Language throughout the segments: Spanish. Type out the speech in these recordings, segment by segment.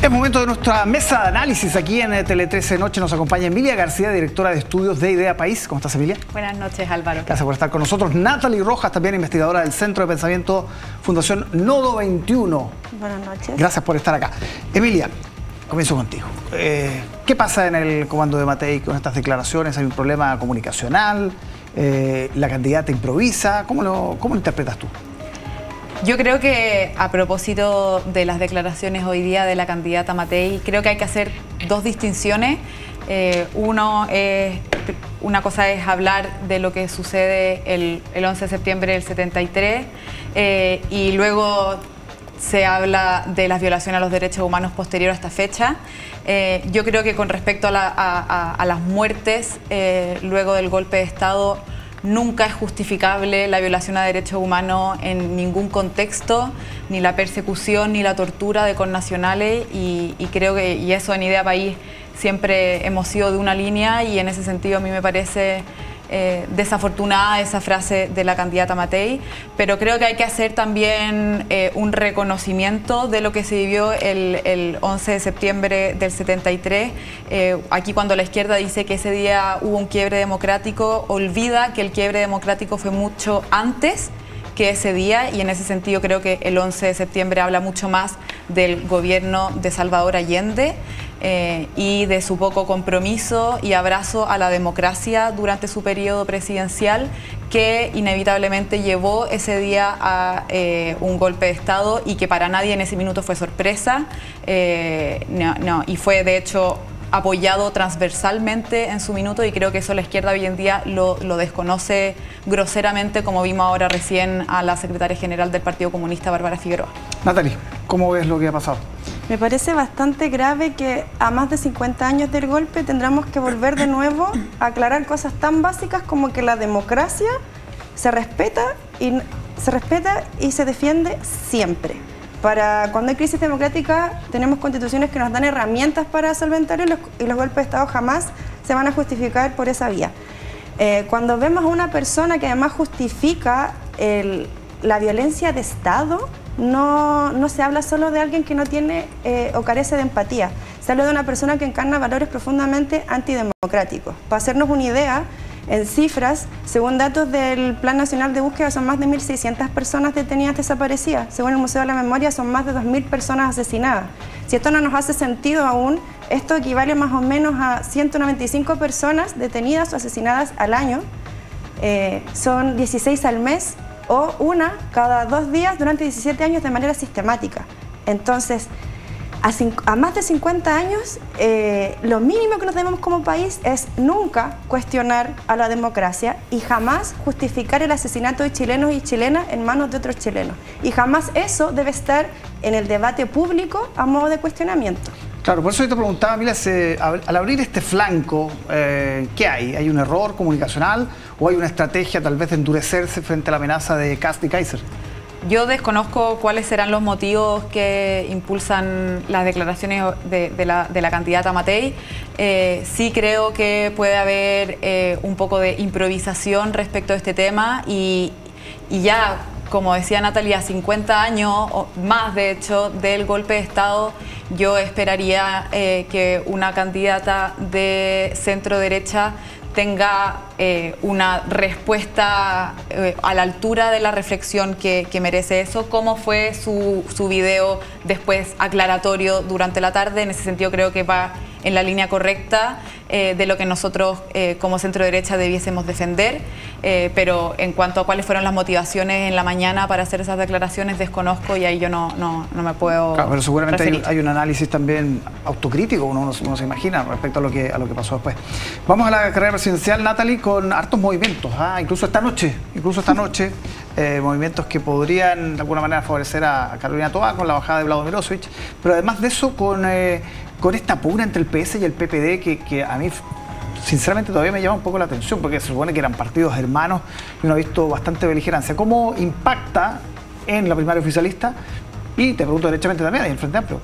Es momento de nuestra mesa de análisis aquí en Tele 13 Noche. Nos acompaña Emilia García, directora de estudios de Idea País. ¿Cómo estás, Emilia? Buenas noches, Álvaro. Gracias por estar con nosotros. Natalie Rojas, también investigadora del Centro de Pensamiento Fundación Nodo 21. Buenas noches. Gracias por estar acá. Emilia, comienzo contigo. ¿Qué pasa en el comando de Matei con estas declaraciones? ¿Hay un problema comunicacional? ¿La candidata improvisa? ¿Cómo lo interpretas tú? Yo creo que a propósito de las declaraciones hoy día de la candidata Matei, creo que hay que hacer dos distinciones. Una cosa es hablar de lo que sucede el 11 de septiembre del 73 y luego se habla de las violaciones a los derechos humanos posterior a esta fecha. Yo creo que con respecto a las muertes luego del golpe de Estado, nunca es justificable la violación a derechos humanos en ningún contexto, ni la persecución ni la tortura de connacionales, y creo que y eso en Idea País siempre hemos sido de una línea, y en ese sentido a mí me parece desafortunada esa frase de la candidata Matei, pero creo que hay que hacer también un reconocimiento de lo que se vivió el 11 de septiembre del 73. Aquí cuando la izquierda dice que ese día hubo un quiebre democrático, olvida que el quiebre democrático fue mucho antes que ese día, y en ese sentido creo que el 11 de septiembre habla mucho más del gobierno de Salvador Allende y de su poco compromiso y abrazo a la democracia durante su periodo presidencial, que inevitablemente llevó ese día a un golpe de Estado, y que para nadie en ese minuto fue sorpresa, y fue de hecho apoyado transversalmente en su minuto, y creo que eso la izquierda hoy en día lo desconoce groseramente, como vimos ahora recién a la secretaria general del Partido Comunista, Bárbara Figueroa. Natalie, ¿cómo ves lo que ha pasado? Me parece bastante grave que a más de 50 años del golpe tendremos que volver de nuevo a aclarar cosas tan básicas como que la democracia se respeta y se defiende siempre. Para cuando hay crisis democrática tenemos constituciones que nos dan herramientas para solventarlo, y los golpes de Estado jamás se van a justificar por esa vía. Cuando vemos a una persona que además justifica la violencia de Estado, no se habla solo de alguien que no tiene o carece de empatía, se habla de una persona que encarna valores profundamente antidemocráticos. Para hacernos una idea, en cifras, según datos del Plan Nacional de Búsqueda, son más de 1.600 personas detenidas desaparecidas. Según el Museo de la Memoria, son más de 2.000 personas asesinadas. Si esto no nos hace sentido aún, esto equivale más o menos a 195 personas detenidas o asesinadas al año. Son 16 al mes, o una cada 2 días durante 17 años de manera sistemática. Entonces, a más de 50 años, lo mínimo que nos debemos como país es nunca cuestionar a la democracia y jamás justificar el asesinato de chilenos y chilenas en manos de otros chilenos. Y jamás eso debe estar en el debate público a modo de cuestionamiento. Claro, por eso yo te preguntaba, Mila, al abrir este flanco, ¿qué hay? ¿Hay un error comunicacional o hay una estrategia tal vez de endurecerse frente a la amenaza de Kast y Kaiser? Yo desconozco cuáles serán los motivos que impulsan las declaraciones de la candidata Matei. Sí creo que puede haber un poco de improvisación respecto a este tema, y ya, como decía Natalia, 50 años o más de hecho del golpe de Estado, yo esperaría que una candidata de centro derecha tenga una respuesta a la altura de la reflexión que merece eso, como fue su video después aclaratorio durante la tarde. En ese sentido creo que va en la línea correcta de lo que nosotros como centro derecha debiésemos defender, pero en cuanto a cuáles fueron las motivaciones en la mañana para hacer esas declaraciones, desconozco, y ahí yo no me puedo Claro, pero seguramente referir. hay un análisis también autocrítico, uno se imagina, respecto a lo que pasó después. Vamos a la carrera presidencial, Natalie, con hartos movimientos, incluso esta noche, movimientos que podrían de alguna manera favorecer a Carolina Toá con la bajada de Vlado Milosevic, pero además de eso con esta pugna entre el PS y el PPD que a mí sinceramente todavía me llama un poco la atención, porque se supone que eran partidos hermanos y uno ha visto bastante beligerancia. ¿Cómo impacta en la primaria oficialista? Y te pregunto derechamente también, en el Frente Amplio.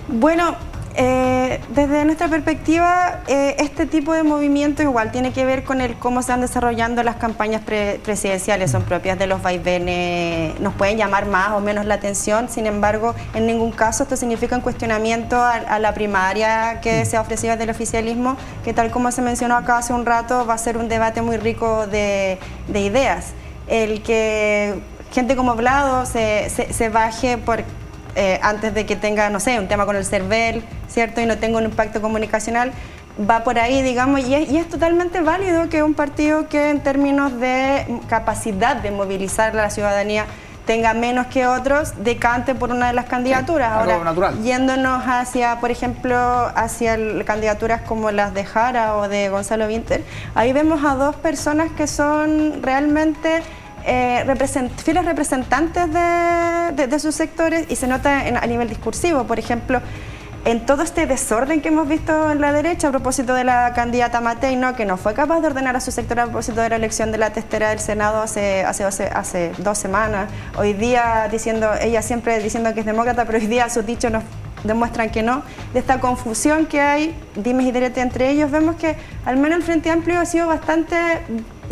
Bueno, Desde nuestra perspectiva, este tipo de movimiento igual tiene que ver con cómo se van desarrollando las campañas presidenciales, son propias de los vaivenes, nos pueden llamar más o menos la atención, sin embargo, en ningún caso esto significa un cuestionamiento a la primaria que se ha ofrecido desde el oficialismo, que tal como se mencionó acá hace un rato, va a ser un debate muy rico de ideas. El que gente como Vlado se baje por... antes de que tenga, no sé, un tema con el CERVEL, ¿cierto? Y no tenga un impacto comunicacional, va por ahí, digamos, y es totalmente válido que un partido que en términos de capacidad de movilizar a la ciudadanía tenga menos que otros, decante por una de las candidaturas. Sí, ahora, natural. Yéndonos hacia, por ejemplo, hacia candidaturas como las de Jara o de Gonzalo Vinter, ahí vemos a dos personas que son realmente... fieles representantes de sus sectores y se nota a nivel discursivo, por ejemplo, en todo este desorden que hemos visto en la derecha a propósito de la candidata Matei, ¿no? Que no fue capaz de ordenar a su sector a propósito de la elección de la testera del Senado hace 2 semanas, hoy día ella siempre diciendo que es demócrata, pero hoy día sus dichos nos demuestran que no, de esta confusión que hay, dimes y diretes entre ellos, vemos que al menos el Frente Amplio ha sido bastante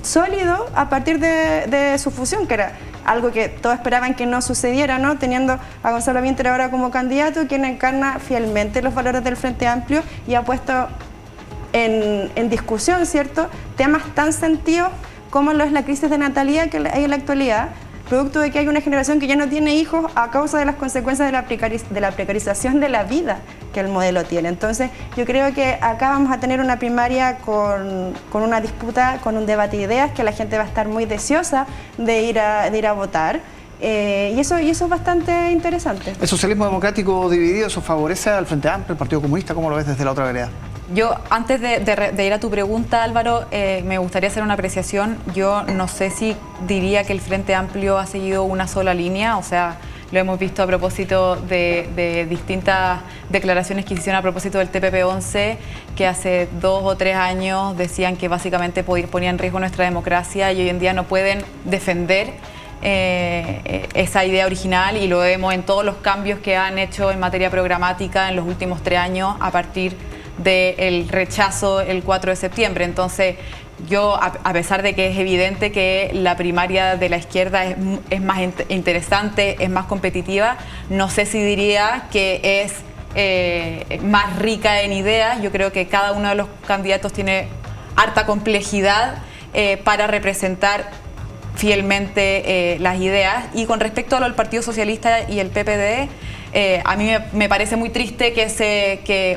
sólido a partir de su fusión, que era algo que todos esperaban que no sucediera, ¿no? Teniendo a Gonzalo Vinter ahora como candidato, quien encarna fielmente los valores del Frente Amplio y ha puesto en discusión, ¿cierto?, temas tan sentidos como lo es la crisis de natalidad que hay en la actualidad, producto de que hay una generación que ya no tiene hijos a causa de las consecuencias de la precarización de la vida que el modelo tiene. Entonces, yo creo que acá vamos a tener una primaria con una disputa, con un debate de ideas, que la gente va a estar muy deseosa de ir a votar. Y eso es bastante interesante. ¿El socialismo democrático dividido, eso favorece al Frente Amplio, el Partido Comunista? ¿Cómo lo ves desde la otra vereda? Yo, antes de ir a tu pregunta, Álvaro, me gustaría hacer una apreciación. Yo no sé si diría que el Frente Amplio ha seguido una sola línea, o sea, lo hemos visto a propósito de distintas declaraciones que hicieron a propósito del TPP-11, que hace 2 o 3 años decían que básicamente ponía en riesgo nuestra democracia y hoy en día no pueden defender esa idea original, y lo vemos en todos los cambios que han hecho en materia programática en los últimos 3 años a partir del rechazo el 4 de septiembre. Entonces, yo, a pesar de que es evidente que la primaria de la izquierda es más interesante, es más competitiva, no sé si diría que es más rica en ideas. Yo creo que cada uno de los candidatos tiene harta complejidad para representar fielmente las ideas. Y con respecto a lo del Partido Socialista y el PPD, a mí me parece muy triste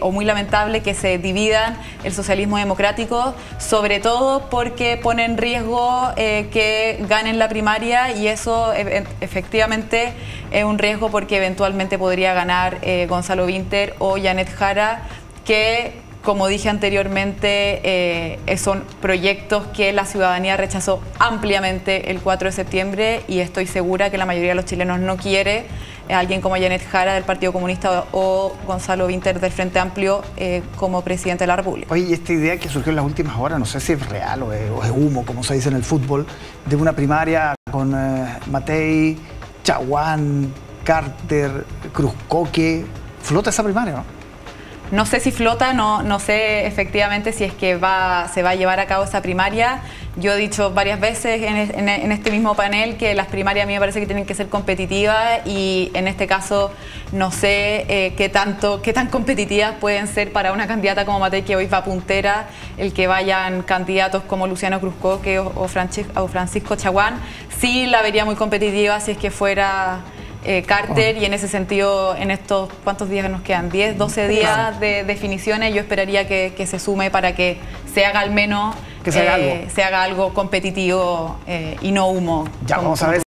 o muy lamentable que se dividan el socialismo democrático, sobre todo porque pone en riesgo que ganen la primaria, y eso efectivamente es un riesgo porque eventualmente podría ganar Gonzalo Vinter o Janet Jara, que, como dije anteriormente, son proyectos que la ciudadanía rechazó ampliamente el 4 de septiembre y estoy segura que la mayoría de los chilenos no quiere a alguien como Janet Jara del Partido Comunista o Gonzalo Vinter del Frente Amplio como presidente de la República. Oye, y esta idea que surgió en las últimas horas, no sé si es real o es humo, como se dice en el fútbol, de una primaria con Matei, Chaguán, Carter, Cruzcoque, ¿flota esa primaria, no? No sé si flota, no sé efectivamente si es que se va a llevar a cabo esa primaria. Yo he dicho varias veces en este mismo panel que las primarias a mí me parece que tienen que ser competitivas, y en este caso no sé qué tan competitivas pueden ser para una candidata como Matei, que hoy va puntera, el que vayan candidatos como Luciano Cruzcoque o Francisco Chaguán. Sí la vería muy competitiva si es que fuera Carter, y en ese sentido, en estos, ¿cuántos días nos quedan? 10, 12 días de definiciones, yo esperaría que se sume para que se haga al menos se haga algo competitivo y no humo. Ya vamos a ver